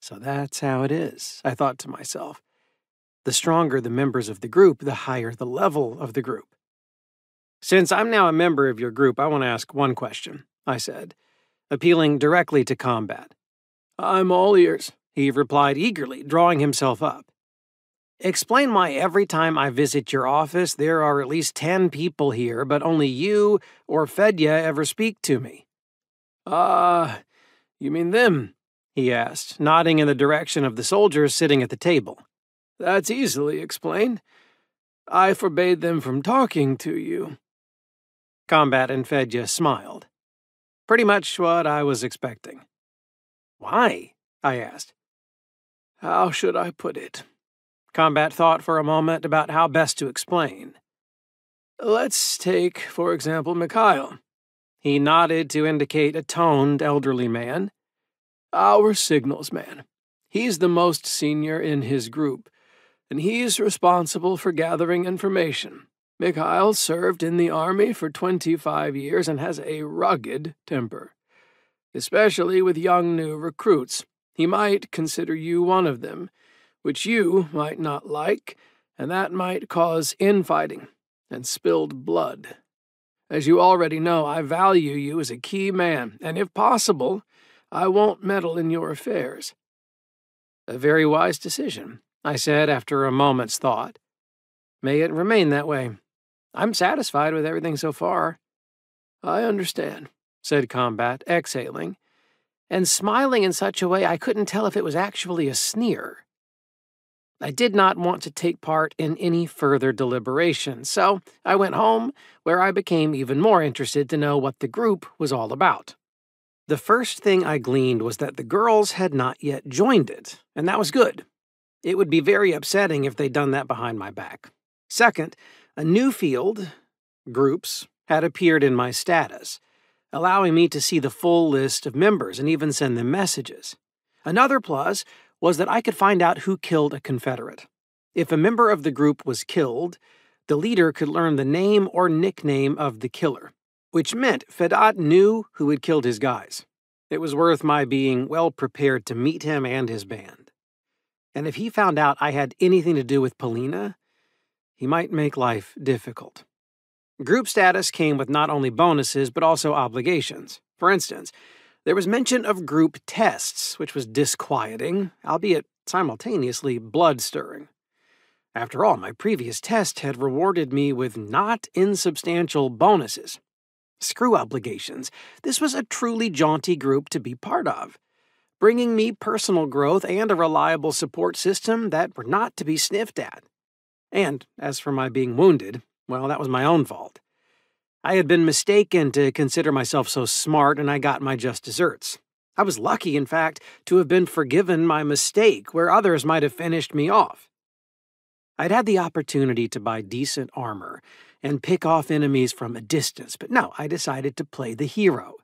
So that's how it is, I thought to myself. The stronger the members of the group, the higher the level of the group. Since I'm now a member of your group, I want to ask one question, I said, appealing directly to Combat. I'm all ears, he replied eagerly, drawing himself up. Explain why every time I visit your office there are at least 10 people here, but only you or Fedya ever speak to me. You mean them? He asked, nodding in the direction of the soldiers sitting at the table. That's easily explained. I forbade them from talking to you. Combat and Fedya smiled. Pretty much what I was expecting. Why? I asked. How should I put it? Combat thought for a moment about how best to explain. Let's take, for example, Mikhail. He nodded to indicate a toned elderly man. Our signals man. He's the most senior in his group, and he's responsible for gathering information. Mikhail served in the army for 25 years and has a rugged temper. Especially with young new recruits. He might consider you one of them, which you might not like, and that might cause infighting and spilled blood. As you already know, I value you as a key man, and if possible, I won't meddle in your affairs. A very wise decision, I said after a moment's thought. May it remain that way. I'm satisfied with everything so far. I understand, said Combat, exhaling, and smiling in such a way I couldn't tell if it was actually a sneer. I did not want to take part in any further deliberation, so I went home, where I became even more interested to know what the group was all about. The first thing I gleaned was that the girls had not yet joined it, and that was good. It would be very upsetting if they'd done that behind my back. Second, a new field, groups, had appeared in my status, allowing me to see the full list of members and even send them messages. Another plus was that I could find out who killed a Confederate. If a member of the group was killed, the leader could learn the name or nickname of the killer, which meant Fedat knew who had killed his guys. It was worth my being well prepared to meet him and his band. And if he found out I had anything to do with Polina, he might make life difficult. Group status came with not only bonuses, but also obligations. For instance, there was mention of group tests, which was disquieting, albeit simultaneously blood-stirring. After all, my previous test had rewarded me with not insubstantial bonuses. Screw obligations. This was a truly jaunty group to be part of, bringing me personal growth and a reliable support system that were not to be sniffed at. And as for my being wounded, well, that was my own fault. I had been mistaken to consider myself so smart, and I got my just desserts. I was lucky, in fact, to have been forgiven my mistake, where others might have finished me off. I'd had the opportunity to buy decent armor and pick off enemies from a distance, but no, I decided to play the hero.